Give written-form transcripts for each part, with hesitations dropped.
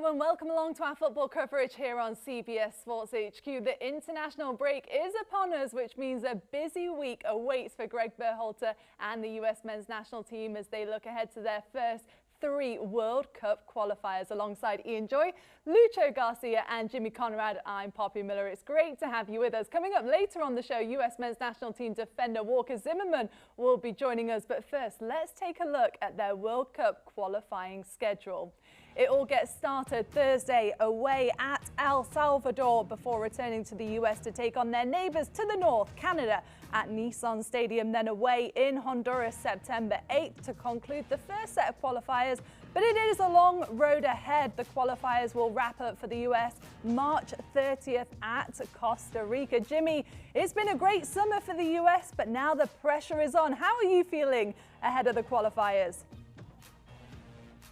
Hello and welcome along to our football coverage here on CBS Sports HQ. The international break is upon us, which means a busy week awaits for Greg Berhalter and the US men's national team as they look ahead to their first 3 World Cup qualifiers. Alongside Ian Joy, Lucho Garcia and Jimmy Conrad, I'm Poppy Miller. It's great to have you with us. Coming up later on the show, US men's national team defender Walker Zimmerman will be joining us. But first, let's take a look at their World Cup qualifying schedule. It all gets started Thursday away at El Salvador before returning to the US to take on their neighbours to the north, Canada, at Nissan Stadium, then away in Honduras September 8th to conclude the first set of qualifiers. But it is a long road ahead. The qualifiers will wrap up for the US March 30th at Costa Rica. Jimmy, it's been a great summer for the US, but now the pressure is on. How are you feeling ahead of the qualifiers?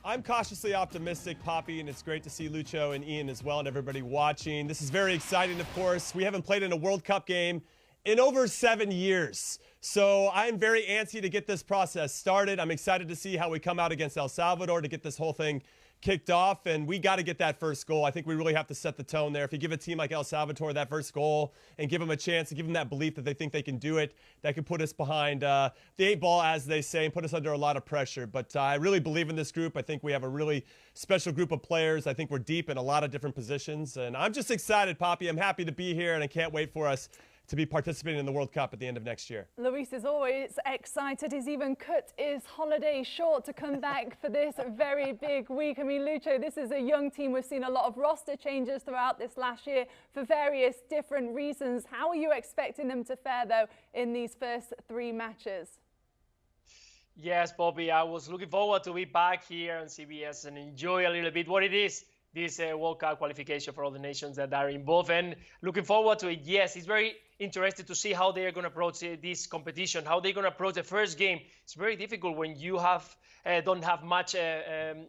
I'm cautiously optimistic, Poppy, and it's great to see Lucho and Ian as well and everybody watching. This is very exciting, of course. We haven't played in a World Cup game in over 7 years. So I'm very antsy to get this process started. I'm excited to see how we come out against El Salvador to get this whole thing kicked off, and we got to get that first goal. I think we really have to set the tone there. If you give a team like El Salvador that first goal and give them a chance and give them that belief that they think they can do it, that could put us behind the 8 ball, as they say, and put us under a lot of pressure. But I really believe in this group. I think we have a really special group of players. I think we're deep in a lot of different positions, and I'm just excited, Poppy. I'm happy to be here, and I can't wait for us to be participating in the World Cup at the end of next year. Luis is always excited. He's even cut his holiday short to come back for this very big week. I mean, Lucho, this is a young team. We've seen a lot of roster changes throughout this last year for various different reasons. How are you expecting them to fare, though, in these first 3 matches? Yes, Bobby, I was looking forward to be back here on CBS and enjoy a little bit what it is, this World Cup qualification for all the nations that are involved, and looking forward to it. Yes, it's very interested to see how they're going to approach this competition, how they're going to approach the first game. It's very difficult when you don't have much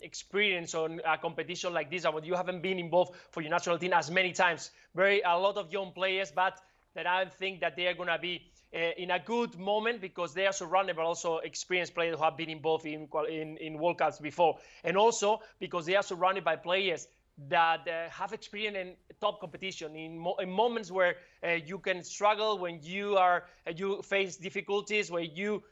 experience on a competition like this, and you haven't been involved for your national team as many times. A lot of young players, but that I think that they are going to be in a good moment because they are surrounded by also experienced players who have been involved in World Cups before, and also because they are surrounded by players that have experience in top competition, in moments where you can struggle, when you face difficulties, where you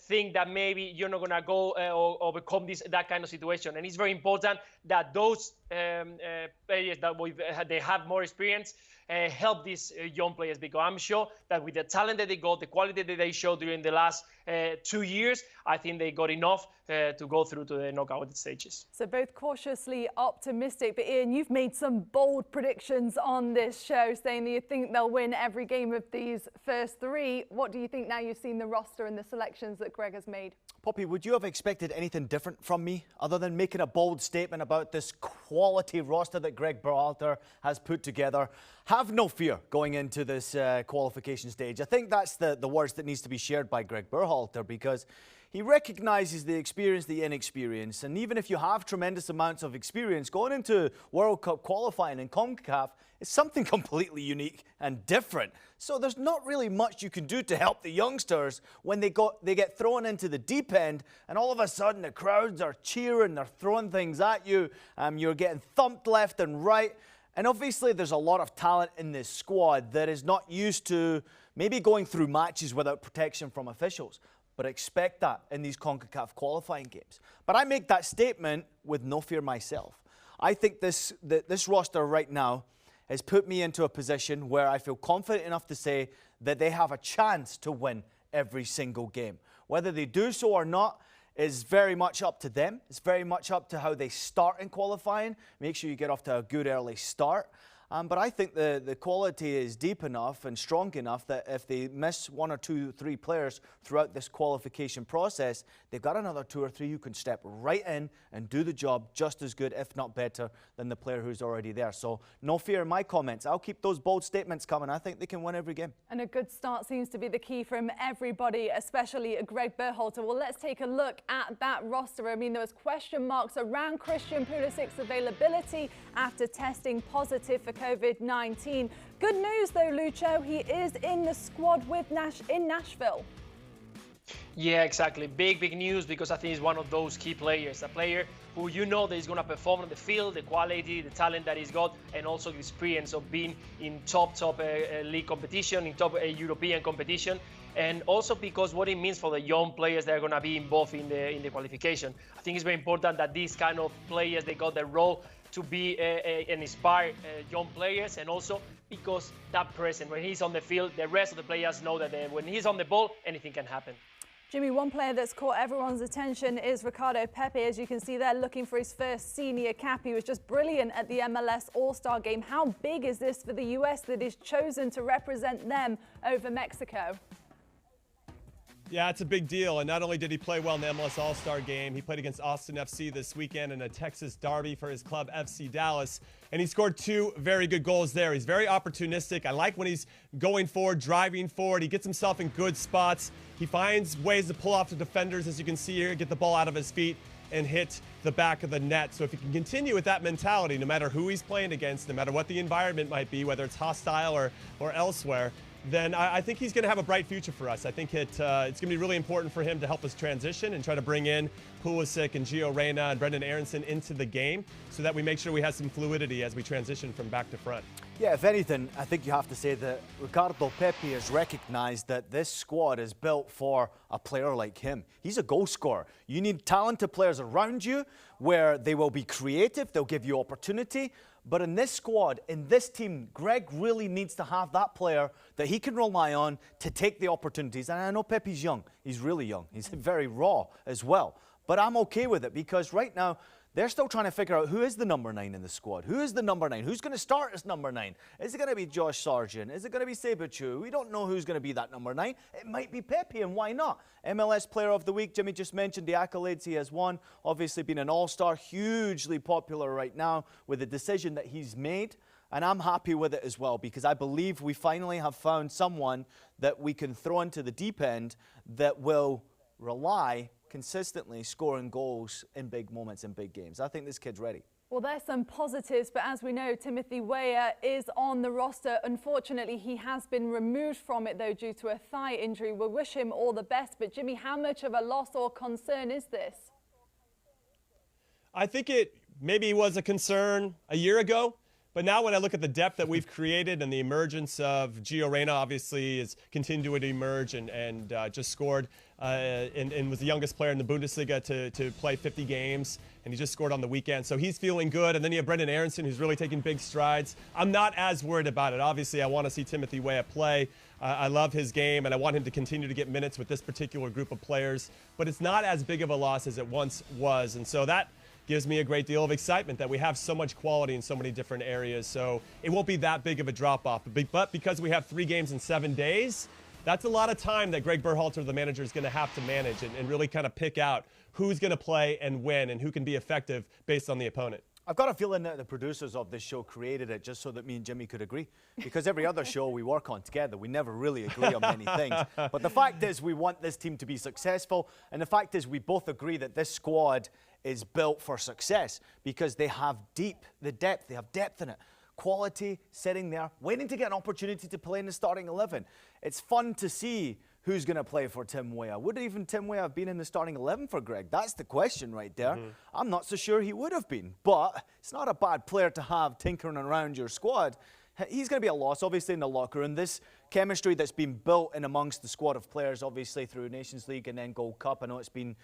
think that maybe you're not going to go or overcome that kind of situation. And it's very important that those players that they have more experience help these young players, because I'm sure that with the talent that they got, the quality that they showed during the last 2 years, I think they got enough to go through to the knockout stages. So both cautiously optimistic, but Ian, you've made some bold predictions on this show, saying that you think they'll win every game of these first 3. What do you think now you've seen the roster and the selections that Greg has made? Poppy, would you have expected anything different from me other than making a bold statement about this quality roster that Greg Berhalter has put together? Have no fear going into this qualification stage. I think that's the words that needs to be shared by Greg Berhalter, because he recognises the experience, the inexperience, and even if you have tremendous amounts of experience, going into World Cup qualifying in CONCACAF is something completely unique and different. So there's not really much you can do to help the youngsters when they get thrown into the deep end, and all of a sudden the crowds are cheering, they're throwing things at you, you're getting thumped left and right. And obviously there's a lot of talent in this squad that is not used to maybe going through matches without protection from officials. But expect that in these CONCACAF qualifying games. But I make that statement with no fear myself. I think this roster right now has put me into a position where I feel confident enough to say that they have a chance to win every single game. Whether they do so or not is very much up to them. It's very much up to how they start in qualifying. Make sure you get off to a good early start. But I think the quality is deep enough and strong enough that if they miss 1 or 2, 3 players throughout this qualification process, they've got another 2 or 3 who can step right in and do the job just as good, if not better, than the player who's already there. So no fear in my comments. I'll keep those bold statements coming. I think they can win every game. And a good start seems to be the key from everybody, especially Greg Berhalter. Well, let's take a look at that roster. I mean, there was question marks around Christian Pulisic's availability after testing positive for COVID-19. Good news though, Lucho, he is in the squad with in Nashville. Yeah, exactly. Big news, because I think he's one of those key players, a player who you know that he's going to perform on the field, the quality, the talent that he's got, and also the experience of being in top league competition, in top European competition, and also because what it means for the young players that are going to be involved in the qualification. I think it's very important that these kind of players, they got the role to be and inspire young players, and also because that present, when he's on the field, the rest of the players know that when he's on the ball, anything can happen. Jimmy, one player that's caught everyone's attention is Ricardo Pepi. As you can see there, looking for his first senior cap. He was just brilliant at the MLS All-Star game. How big is this for the US that he's chosen to represent them over Mexico? Yeah, it's a big deal. And not only did he play well in the MLS All-Star game, he played against Austin FC this weekend in a Texas derby for his club, FC Dallas. And he scored 2 very good goals there. He's very opportunistic. I like when he's going forward, driving forward. He gets himself in good spots. He finds ways to pull off the defenders, as you can see here, get the ball out of his feet and hit the back of the net. So if he can continue with that mentality, no matter who he's playing against, no matter what the environment might be, whether it's hostile or elsewhere, then I think he's going to have a bright future for us. I think it's going to be really important for him to help us transition and try to bring in Pulisic and Gio Reyna and Brendan Aronson into the game so that we make sure we have some fluidity as we transition from back to front. Yeah, if anything, I think you have to say that Ricardo Pepi has recognized that this squad is built for a player like him. He's a goal scorer. You need talented players around you where they will be creative, they'll give you opportunity. But in this squad, in this team, Greg really needs to have that player that he can rely on to take the opportunities. And I know Pepi's young. He's really young. He's very raw as well. But I'm okay with it because right now, they're still trying to figure out who is the number 9 in the squad. Who is the number 9? Who's going to start as number 9? Is it going to be Josh Sargent? Is it going to be Sebachu? We don't know who's going to be that number 9. It might be Pepi, and why not? MLS Player of the Week, Jimmy just mentioned the accolades he has won. Obviously been an all-star, hugely popular right now with the decision that he's made. And I'm happy with it as well because I believe we finally have found someone that we can throw into the deep end that will rely consistently scoring goals in big moments in big games. I think this kid's ready. Well, there's some positives, but as we know, Timothy Weah is on the roster. Unfortunately, he has been removed from it, though, due to a thigh injury. We'll wish him all the best. But, Jimmy, how much of a loss or concern is this? I think it maybe was a concern a year ago. But now when I look at the depth that we've created and the emergence of Gio Reyna, obviously, is continuing to emerge and just scored and was the youngest player in the Bundesliga to play 50 games. And he just scored on the weekend. So he's feeling good. And then you have Brendan Aronson, who's really taking big strides. I'm not as worried about it. Obviously, I want to see Timothy Weah play. I love his game, and I want him to continue to get minutes with this particular group of players. But it's not as big of a loss as it once was. And so that gives me a great deal of excitement that we have so much quality in so many different areas. So it won't be that big of a drop-off. But because we have 3 games in 7 days, that's a lot of time that Greg Berhalter, the manager, is going to have to manage and really kind of pick out who's going to play and when and who can be effective based on the opponent. I've got a feeling that the producers of this show created it just so that me and Jimmy could agree. Because every other show we work on together, we never really agree on many things. But the fact is we want this team to be successful. And the fact is we both agree that this squad is built for success because they have they have depth in it. Quality, sitting there, waiting to get an opportunity to play in the starting 11. It's fun to see who's going to play for Tim Weah. Would even Tim Weah have been in the starting 11 for Greg? That's the question right there. I'm not so sure he would have been, but it's not a bad player to have tinkering around your squad. He's going to be a loss, obviously, in the locker room. This chemistry that's been built in amongst the squad of players, obviously, through Nations League and then Gold Cup. I know it's been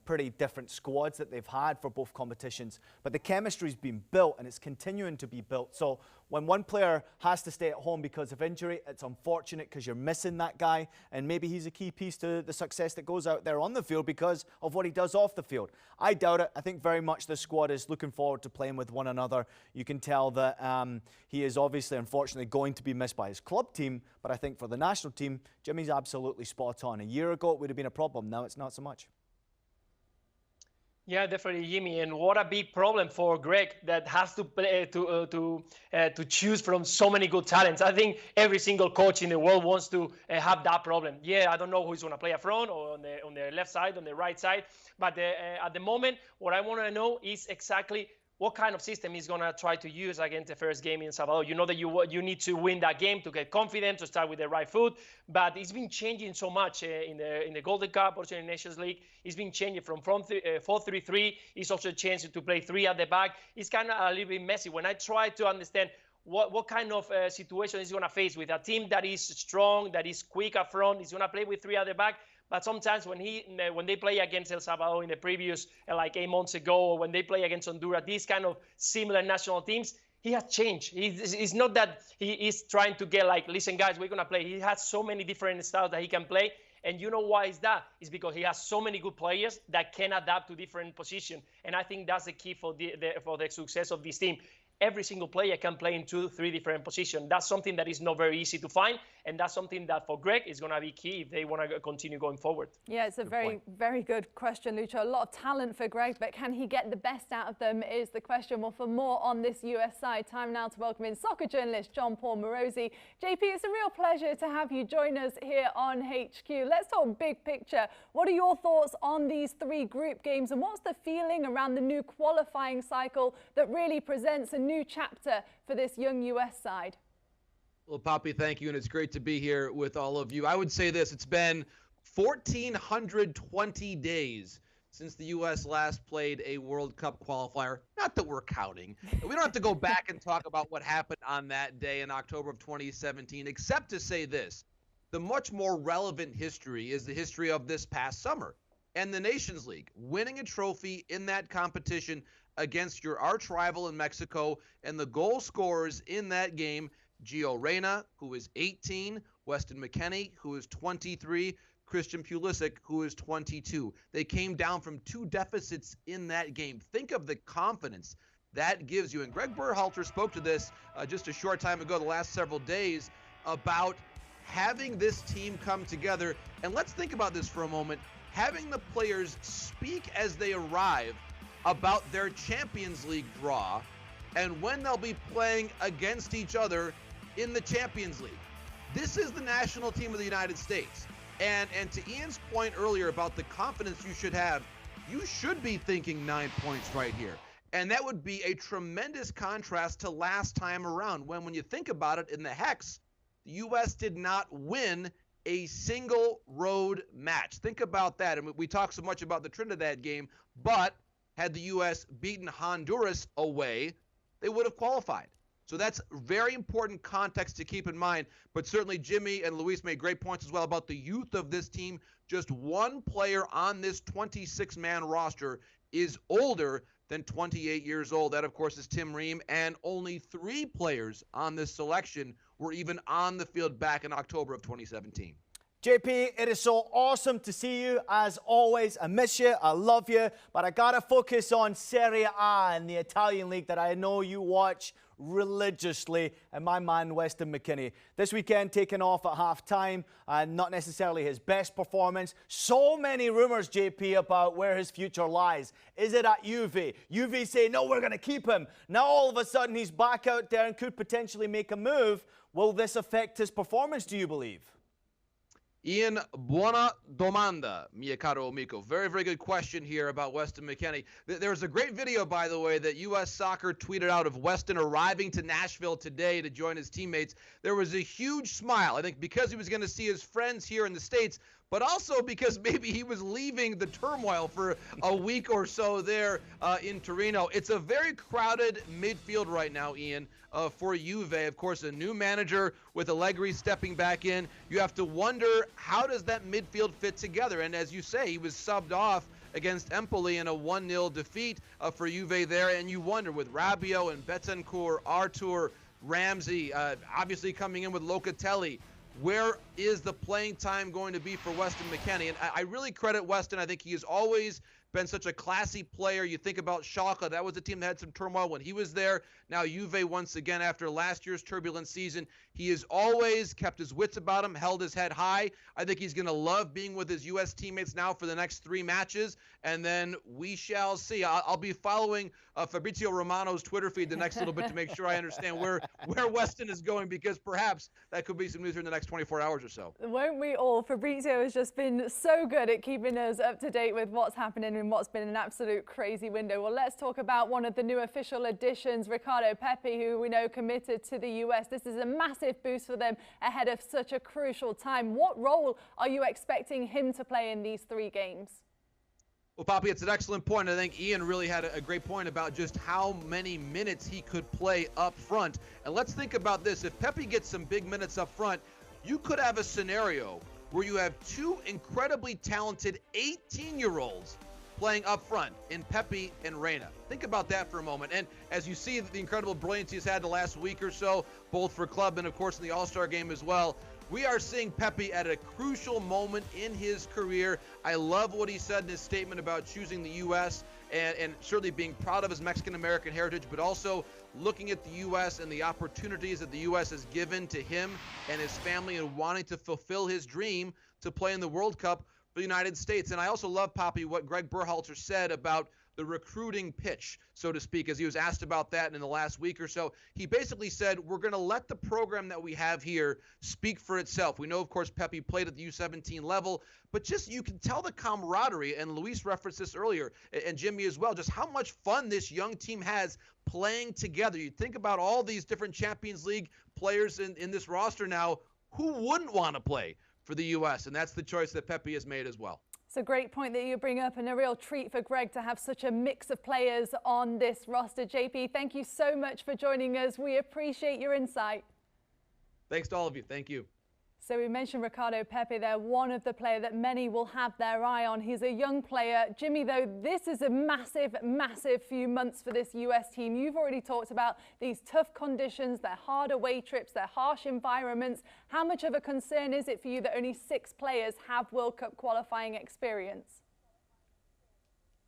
pretty different squads that they've had for both competitions, but the chemistry's been built and it's continuing to be built. So when one player has to stay at home because of injury, it's unfortunate because you're missing that guy, and maybe he's a key piece to the success that goes out there on the field because of what he does off the field. I doubt it. I think very much the squad is looking forward to playing with one another. You can tell that he is obviously, unfortunately, going to be missed by his club team, but I think for the national team, Jimmy's absolutely spot on. A year ago, it would have been a problem. Now it's not so much. Yeah, definitely, Jimmy. And what a big problem for Greg that has to play, to choose from so many good talents. I think every single coach in the world wants to have that problem. Yeah, I don't know who's going to play up front or on the left side, on the right side. But at the moment, what I want to know is exactly what kind of system he's going to try to use against the first game in Salvador. You know that you need to win that game to get confident, to start with the right foot. But it's been changing so much in the Golden Cup, also in the Nations League. It's been changing from 4-3-3. It's also changed to play 3 at the back. It's kind of a little bit messy. When I try to understand what kind of situation he's going to face with a team that is strong, that is quick up front, he's going to play with 3 at the back. But sometimes when they play against El Salvador in the previous, like 8 months ago, or when they play against Honduras, these kind of similar national teams, he has changed. It's not that he is trying to get like, listen, guys, we're going to play. He has so many different styles that he can play. And you know why is that? It's because he has so many good players that can adapt to different positions. And I think that's the key for the success of this team. Every single player can play in 2-3 different positions. That's something that is not very easy to find, and that's something that for Greg is going to be key if they want to continue going forward. Yeah, it's a very good question, Lucho. A lot of talent for Greg, but can he get the best out of them is the question. Well, for more on this US side, time now to welcome in soccer journalist John Paul Morosi. JP, it's a real pleasure to have you join us here on HQ. Let's talk big picture. What are your thoughts on these 3 group games, and what's the feeling around the new qualifying cycle that really presents a new chapter for this young US side? Well, Poppy, thank you, and it's great to be here with all of you. I would say this, it's been 1,420 days since the U.S. last played a World Cup qualifier. Not that we're counting. We don't have to go back and talk about what happened on that day in October of 2017, except to say this. The much more relevant history is the history of this past summer and the Nations League, winning a trophy in that competition against your arch rival in Mexico, and the goal scorers in that game, Gio Reyna, who is 18, Weston McKennie, who is 23, Christian Pulisic, who is 22. They came down from 2 deficits in that game. Think of the confidence that gives you. And Greg Berhalter spoke to this just a short time ago, the last several days, about having this team come together. And let's think about this for a moment. Having the players speak as they arrive about their Champions League draw and when they'll be playing against each other in the Champions League. This is the national team of the United States. And to Ian's point earlier about the confidence you should have, you should be thinking 9 points right here. And that would be a tremendous contrast to last time around when you think about it, in the Hex, the U.S. did not win a single road match. Think about that. And we talk so much about the Trinidad game, but had the U.S. beaten Honduras away, they would have qualified. So that's very important context to keep in mind. But certainly Jimmy and Luis made great points as well about the youth of this team. Just 1 player on this 26-man roster is older than 28 years old. That, of course, is Tim Ream. And only 3 players on this selection were even on the field back in October of 2017. JP, it is so awesome to see you, as always. I miss you, I love you, but I gotta focus on Serie A and the Italian league that I know you watch religiously, and my man Weston McKennie. This weekend taken off at half-time, and not necessarily his best performance. So many rumours, JP, about where his future lies. Is it at Juve? Juve say, no, we're going to keep him. Now all of a sudden he's back out there and could potentially make a move. Will this affect his performance, do you believe? Ian, buona domanda, mio caro amico. Very, very good question here about Weston McKennie. There's a great video, by the way, that U.S. Soccer tweeted out of Weston arriving to Nashville today to join his teammates. There was a huge smile, I think, because he was going to see his friends here in the States, but also because maybe he was leaving the turmoil for a week or so there in Torino. It's a very crowded midfield right now, Ian, for Juve. Of course, a new manager with Allegri stepping back in. You have to wonder, how does that midfield fit together? And as you say, he was subbed off against Empoli in a 1-0 defeat for Juve there. And you wonder, with Rabiot and Betancourt, Artur, Ramsey, obviously coming in with Locatelli, where is the playing time going to be for Weston McKennie? And I really credit Weston. I think he has always been such a classy player. You think about Schalke, that was a team that had some turmoil when he was there. Now Juve, once again, after last year's turbulent season, he has always kept his wits about him, held his head high. I think he's going to love being with his U.S. teammates now for the next 3 matches, and then we shall see. I'll be following Fabrizio Romano's Twitter feed the next little bit to make sure I understand where Weston is going, because perhaps that could be some news here in the next 24 hours or so. Won't we all? Fabrizio has just been so good at keeping us up to date with what's happening in what's been an absolute crazy window. Well, let's talk about one of the new official additions, Ricardo Pepi, who we know committed to the US. This is a massive boost for them ahead of such a crucial time. What role are you expecting him to play in these 3 games? Well, Poppy, it's an excellent point. I think Ian really had a great point about just how many minutes he could play up front. And let's think about this. If Pepi gets some big minutes up front, you could have a scenario where you have 2 incredibly talented 18-year-olds playing up front in Pepi and Reyna. Think about that for a moment. And as you see the incredible brilliance he's had the last week or so, both for club and, of course, in the All-Star game as well, we are seeing Pepi at a crucial moment in his career. I love what he said in his statement about choosing the U.S. and certainly being proud of his Mexican-American heritage, but also looking at the U.S. and the opportunities that the U.S. has given to him and his family and wanting to fulfill his dream to play in the World Cup for the United States. And I also love, Poppy, what Greg Berhalter said about the recruiting pitch, so to speak, as he was asked about that in the last week or so. He basically said, we're going to let the program that we have here speak for itself. We know, of course, Pepi played at the U17 level, but just you can tell the camaraderie, and Luis referenced this earlier, and Jimmy as well, just how much fun this young team has playing together. You think about all these different Champions League players in this roster now, who wouldn't want to play for the U.S., and that's the choice that Pepi has made as well. It's a great point that you bring up, and a real treat for Greg to have such a mix of players on this roster. JP, thank you so much for joining us. We appreciate your insight. Thanks to all of you. Thank you. So we mentioned Ricardo Pepi there, one of the players that many will have their eye on. He's a young player. Jimmy, though, this is a massive, massive few months for this US team. You've already talked about these tough conditions, their hard away trips, their harsh environments. How much of a concern is it for you that only 6 players have World Cup qualifying experience?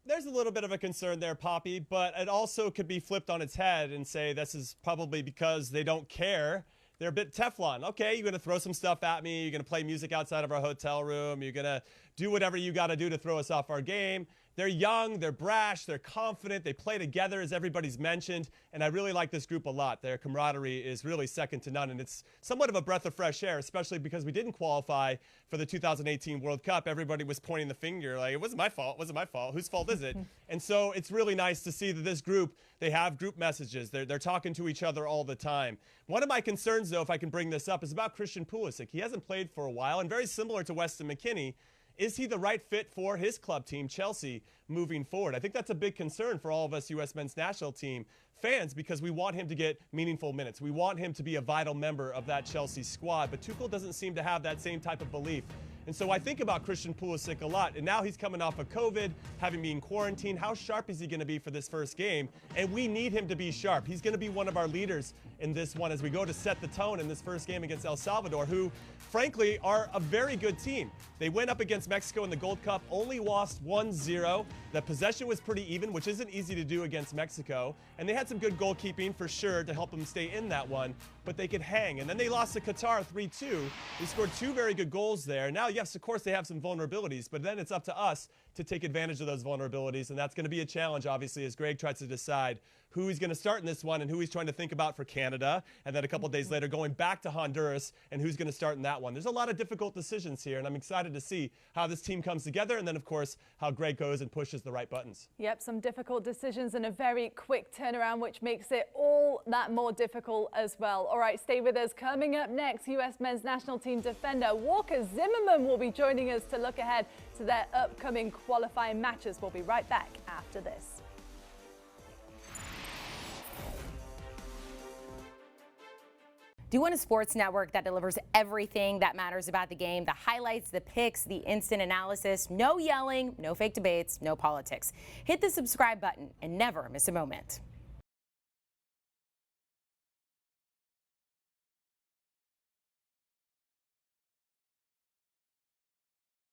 There's a little bit of a concern there, Poppy, but it also could be flipped on its head and say this is probably because they don't care. They're a bit Teflon. Okay, you're going to throw some stuff at me. You're going to play music outside of our hotel room. You're going to do whatever you got to do to throw us off our game. They're young, they're brash, they're confident, they play together, as everybody's mentioned, and I really like this group a lot. Their camaraderie is really second to none, and it's somewhat of a breath of fresh air, especially because we didn't qualify for the 2018 World Cup. Everybody was pointing the finger like, it wasn't my fault, whose fault is it? And so it's really nice to see that this group, they have group messages, they're talking to each other all the time. One of my concerns, though, if I can bring this up, is about Christian Pulisic. He hasn't played for a while, and very similar to Weston McKennie, is he the right fit for his club team, Chelsea, moving forward? I think that's a big concern for all of us U.S. men's national team fans because we want him to get meaningful minutes. We want him to be a vital member of that Chelsea squad, but Tuchel doesn't seem to have that same type of belief. And so I think about Christian Pulisic a lot, and now he's coming off of COVID, having been quarantined. How sharp is he going to be for this first game? And we need him to be sharp. He's going to be one of our leaders in this one as we go to set the tone in this first game against El Salvador, who, frankly, are a very good team. They went up against Mexico in the Gold Cup, only lost 1-0. The possession was pretty even, which isn't easy to do against Mexico. And they had some good goalkeeping for sure to help them stay in that one, but they could hang. And then they lost to Qatar 3-2. They scored 2 very good goals there. Now, yes, of course, they have some vulnerabilities, but then it's up to us to take advantage of those vulnerabilities, and that's going to be a challenge, obviously, as Greg tries to decide who he's going to start in this one and who he's trying to think about for Canada, and then a couple days later going back to Honduras and who's going to start in that one. There's a lot of difficult decisions here, and I'm excited to see how this team comes together, and then, of course, how Greg goes and pushes the right buttons. Yep, some difficult decisions and a very quick turnaround, which makes it all that more difficult as well. All right, stay with us. Coming up next, U.S. men's national team defender Walker Zimmerman will be joining us to look ahead to their upcoming qualifying matches. We'll be right back after this. Do you want a sports network that delivers everything that matters about the game? The highlights, the picks, the instant analysis, no yelling, no fake debates, no politics. Hit the subscribe button and never miss a moment.